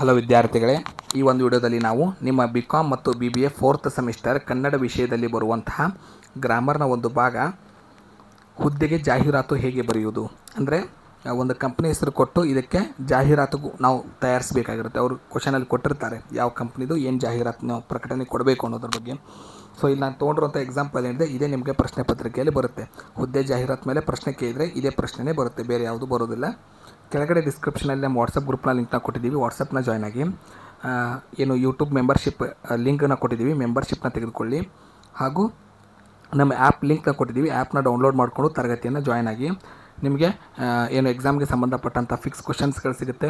Hello ವಿದ್ಯಾರ್ಥಿಗಳೇ, ಈ ಒಂದು ವಿಡಿಯೋದಲ್ಲಿ ನಾವು ನಿಮ್ಮ BCom ಮತ್ತು BBA 4th ಸೆಮಿಸ್ಟರ್ ಕನ್ನಡ ವಿಷಯದಲ್ಲಿ ಬರುವಂತಹ ಗ್ರಾಮರ್ನ ಒಂದು ಭಾಗ ಹುದ್ದೆಗೆ ಜಾಹೀರಾತು ಹೇಗೆ ಬರೆಯುವುದು ಅಂದರೆ ಒಂದು ಕಂಪ್ನಿ ಹೆಸರು ಕೊಟ್ಟು ಇದಕ್ಕೆ ಜಾಹೀರಾತು ನಾವು ತಯಾರಿಸಬೇಕಾಗಿರುತ್ತೆ. ಅವರು ಕ್ವಶನಲ್ಲಿ ಕೊಟ್ಟಿರ್ತಾರೆ ಯಾವ ಕಂಪ್ನಿದು ಏನು ಜಾಹೀರಾತು ನಾವು ಪ್ರಕಟಣೆ ಕೊಡಬೇಕು ಅನ್ನೋದ್ರ ಬಗ್ಗೆ. ಸೊ ಇಲ್ಲಿ ನಾನು ತೊಗೊಂಡಿರುವಂಥ ಎಕ್ಸಾಂಪಲ್ ಏನಿದೆ ಇದೇ ನಿಮಗೆ ಪ್ರಶ್ನೆ ಪತ್ರಿಕೆಯಲ್ಲಿ ಬರುತ್ತೆ. ಹುದ್ದೆ ಜಾಹೀರಾತು ಮೇಲೆ ಪ್ರಶ್ನೆ ಕೇಳಿದರೆ ಇದೇ ಪ್ರಶ್ನೆನೇ ಬರುತ್ತೆ, ಬೇರೆ ಯಾವುದು ಬರೋದಿಲ್ಲ. ಕೆಳಗಡೆ ಡಿಸ್ಕ್ರಿಪ್ಷನಲ್ಲಿ ನಮ್ಮ ವಾಟ್ಸಪ್ ಗ್ರೂಪ್ನ ಲಿಂಕ್ನ ಕೊಟ್ಟಿದ್ದೀವಿ, ವಾಟ್ಸಪ್ನ ಜಾಯ್ನ್ ಆಗಿ. ಏನು ಯೂಟ್ಯೂಬ್ ಮೆಂಬರ್ಶಿಪ್ ಲಿಂಕನ್ನು ಕೊಟ್ಟಿದ್ದೀವಿ, ಮೆಂಬರ್ಶಿಪ್ನ ತೆಗೆದುಕೊಳ್ಳಿ. ಹಾಗೂ ನಮ್ಮ ಆ್ಯಪ್ ಲಿಂಕ್ನ ಕೊಟ್ಟಿದ್ದೀವಿ, ಆ್ಯಪ್ನ ಡೌನ್ಲೋಡ್ ಮಾಡಿಕೊಂಡು ತರಗತಿಯನ್ನು ಜಾಯ್ನ್ ಆಗಿ. ನಿಮಗೆ ಏನು ಎಕ್ಸಾಮ್ಗೆ ಸಂಬಂಧಪಟ್ಟಂಥ ಫಿಕ್ಸ್ ಕ್ವಶನ್ಸ್ಗಳು ಸಿಗುತ್ತೆ,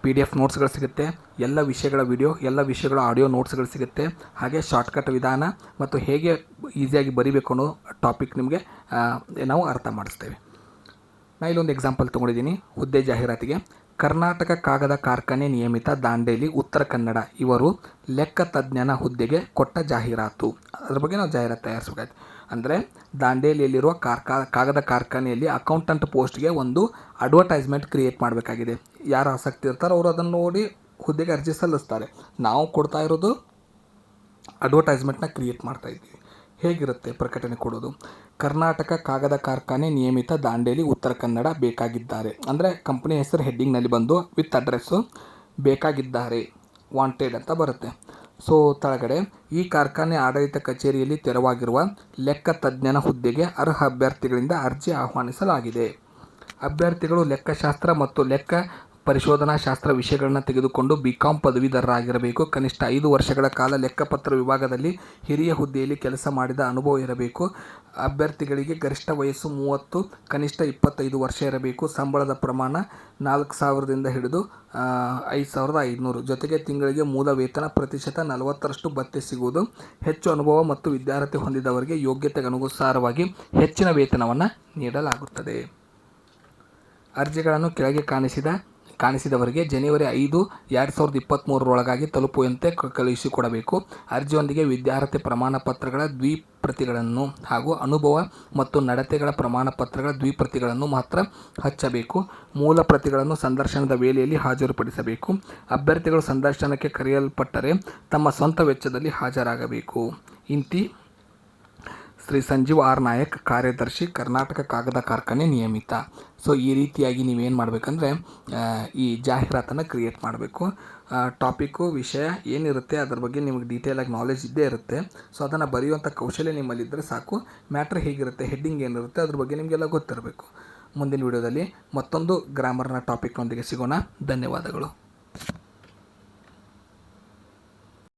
PDF ನೋಟ್ಸ್ಗಳು ಸಿಗುತ್ತೆ, ಎಲ್ಲ ವಿಷಯಗಳ ವಿಡಿಯೋ, ಎಲ್ಲ ವಿಷಯಗಳ ಆಡಿಯೋ ನೋಟ್ಸ್ಗಳು ಸಿಗುತ್ತೆ. ಹಾಗೆ ಶಾರ್ಟ್ಕಟ್ ವಿಧಾನ ಮತ್ತು ಹೇಗೆ ಈಸಿಯಾಗಿ ಬರೀಬೇಕು ಅನ್ನೋ ಟಾಪಿಕ್ ನಿಮಗೆ ನಾವು ಅರ್ಥ ಮಾಡಿಸ್ತೇವೆ. ನಾನು ಇಲ್ಲೊಂದು ಎಕ್ಸಾಂಪಲ್ ತೊಗೊಂಡಿದ್ದೀನಿ ಹುದ್ದೆ ಜಾಹೀರಾತಿಗೆ. ಕರ್ನಾಟಕ ಕಾಗದ ಕಾರ್ಖಾನೆ ನಿಯಮಿತ ದಾಂಡೇಲಿ ಉತ್ತರ ಕನ್ನಡ ಇವರು ಲೆಕ್ಕ ತಜ್ಞನ ಹುದ್ದೆಗೆ ಕೊಟ್ಟ ಜಾಹೀರಾತು. ಅದ್ರ ಬಗ್ಗೆ ನಾವು ಜಾಹೀರಾತು ತಯಾರಿಸಬೇಕಾಯ್ತು. ಅಂದರೆ ದಾಂಡೇಲಿಯಲ್ಲಿರುವ ಕಾಗದ ಕಾರ್ಖಾನೆಯಲ್ಲಿ ಅಕೌಂಟೆಂಟ್ ಪೋಸ್ಟ್ಗೆ ಒಂದು ಅಡ್ವರ್ಟೈಸ್ಮೆಂಟ್ ಕ್ರಿಯೇಟ್ ಮಾಡಬೇಕಾಗಿದೆ. ಯಾರು ಆಸಕ್ತಿ ಇರ್ತಾರೋ ಅವರು ಅದನ್ನು ನೋಡಿ ಹುದ್ದೆಗೆ ಅರ್ಜಿ ಸಲ್ಲಿಸ್ತಾರೆ. ನಾವು ಕೊಡ್ತಾ ಇರೋದು ಅಡ್ವರ್ಟೈಸ್ಮೆಂಟ್ನ ಕ್ರಿಯೇಟ್ ಮಾಡ್ತಾಯಿದ್ದೀವಿ. ಹೇಗಿರುತ್ತೆ ಪ್ರಕಟಣೆ ಕೊಡೋದು? ಕರ್ನಾಟಕ ಕಾಗದ ಕಾರ್ಖಾನೆ ನಿಯಮಿತ ದಾಂಡೇಲಿ ಉತ್ತರ ಕನ್ನಡ ಬೇಕಾಗಿದ್ದಾರೆ ಅಂದರೆ ಕಂಪ್ನಿ ಹೆಸರು ಹೆಡ್ಡಿಂಗ್ನಲ್ಲಿ ಬಂದು ವಿತ್ ಅಡ್ರೆಸ್ಸು ಬೇಕಾಗಿದ್ದಾರೆ, ವಾಂಟೆಡ್ ಅಂತ ಬರುತ್ತೆ. ಸೊ ಕೆಳಗಡೆ ಈ ಕಾರ್ಖಾನೆ ಆಡಳಿತ ಕಚೇರಿಯಲ್ಲಿ ತೆರವಾಗಿರುವ ಲೆಕ್ಕ ತಜ್ಞನ ಹುದ್ದೆಗೆ ಅರ್ಹ ಅಭ್ಯರ್ಥಿಗಳಿಂದ ಅರ್ಜಿ ಆಹ್ವಾನಿಸಲಾಗಿದೆ. ಅಭ್ಯರ್ಥಿಗಳು ಲೆಕ್ಕಶಾಸ್ತ್ರ ಮತ್ತು ಲೆಕ್ಕ ಪರಿಶೋಧನಾ ಶಾಸ್ತ್ರ ವಿಷಯಗಳನ್ನು ತೆಗೆದುಕೊಂಡು BCom ಪದವೀಧರರಾಗಿರಬೇಕು. ಕನಿಷ್ಠ 5 ವರ್ಷಗಳ ಕಾಲ ಲೆಕ್ಕಪತ್ರ ವಿಭಾಗದಲ್ಲಿ ಹಿರಿಯ ಹುದ್ದೆಯಲ್ಲಿ ಕೆಲಸ ಮಾಡಿದ ಅನುಭವ ಇರಬೇಕು. ಅಭ್ಯರ್ಥಿಗಳಿಗೆ ಗರಿಷ್ಠ ವಯಸ್ಸು 30, ಕನಿಷ್ಠ 25 ವರ್ಷ ಇರಬೇಕು. ಸಂಬಳದ ಪ್ರಮಾಣ 4,000ದಿಂದ ಹಿಡಿದು 5,500. ಜೊತೆಗೆ ತಿಂಗಳಿಗೆ ಮೂಲ ವೇತನ ಪ್ರತಿಶತ 40ರಷ್ಟು ಭತ್ಯೆ ಸಿಗುವುದು. ಹೆಚ್ಚು ಅನುಭವ ಮತ್ತು ವಿದ್ಯಾರ್ಥಿ ಹೊಂದಿದವರಿಗೆ ಯೋಗ್ಯತೆಗೆ ಅನುಸಾರವಾಗಿ ಹೆಚ್ಚಿನ ವೇತನವನ್ನು ನೀಡಲಾಗುತ್ತದೆ. ಅರ್ಜಿಗಳನ್ನು ಕೆಳಗೆ ಕಾಣಿಸಿದವರಿಗೆ ಜನವರಿ 5, 2023 ತಲುಪುವಂತೆ ಕಳುಹಿಸಿಕೊಡಬೇಕು. ಅರ್ಜಿಯೊಂದಿಗೆ ವಿದ್ಯಾರ್ಥಿ ಪ್ರಮಾಣ ಪತ್ರಗಳ ದ್ವಿಪ್ರತಿಗಳನ್ನು ಹಾಗೂ ಅನುಭವ ಮತ್ತು ನಡತೆಗಳ ಪ್ರಮಾಣ ಪತ್ರಗಳ ದ್ವಿಪ್ರತಿಗಳನ್ನು ಮಾತ್ರ ಹಚ್ಚಬೇಕು. ಮೂಲ ಪ್ರತಿಗಳನ್ನು ಸಂದರ್ಶನದ ವೇಳೆಯಲ್ಲಿ ಹಾಜರುಪಡಿಸಬೇಕು. ಅಭ್ಯರ್ಥಿಗಳು ಸಂದರ್ಶನಕ್ಕೆ ಕರೆಯಲ್ಪಟ್ಟರೆ ತಮ್ಮ ಸ್ವಂತ ವೆಚ್ಚದಲ್ಲಿ ಹಾಜರಾಗಬೇಕು. ಇಂತಿ ಶ್ರೀ ಸಂಜೀವ್ R ನಾಯಕ್, ಕಾರ್ಯದರ್ಶಿ, ಕರ್ನಾಟಕ ಕಾಗದ ಕಾರ್ಖಾನೆ ನಿಯಮಿತ. ಸೊ ಈ ರೀತಿಯಾಗಿ ನೀವೇನು ಮಾಡಬೇಕಂದ್ರೆ ಈ ಜಾಹೀರಾತನ್ನು ಕ್ರಿಯೇಟ್ ಮಾಡಬೇಕು. ಟಾಪಿಕ್ಕು ವಿಷಯ ಏನಿರುತ್ತೆ ಅದ್ರ ಬಗ್ಗೆ ನಿಮಗೆ ಡೀಟೇಲಾಗಿ ನಾಲೆಜ್ ಇದ್ದೇ ಇರುತ್ತೆ. ಸೊ ಅದನ್ನು ಬರೆಯುವಂಥ ಕೌಶಲ್ಯ ನಿಮ್ಮಲ್ಲಿದ್ದರೆ ಸಾಕು. ಮ್ಯಾಟ್ರ್ ಹೇಗಿರುತ್ತೆ, ಹೆಡ್ಡಿಂಗ್ ಏನಿರುತ್ತೆ ಅದ್ರ ಬಗ್ಗೆ ನಿಮಗೆಲ್ಲ ಗೊತ್ತಿರಬೇಕು. ಮುಂದಿನ ವಿಡಿಯೋದಲ್ಲಿ ಮತ್ತೊಂದು ಗ್ರಾಮರ್ನ ಟಾಪಿಕ್ನೊಂದಿಗೆ ಸಿಗೋಣ. ಧನ್ಯವಾದಗಳು.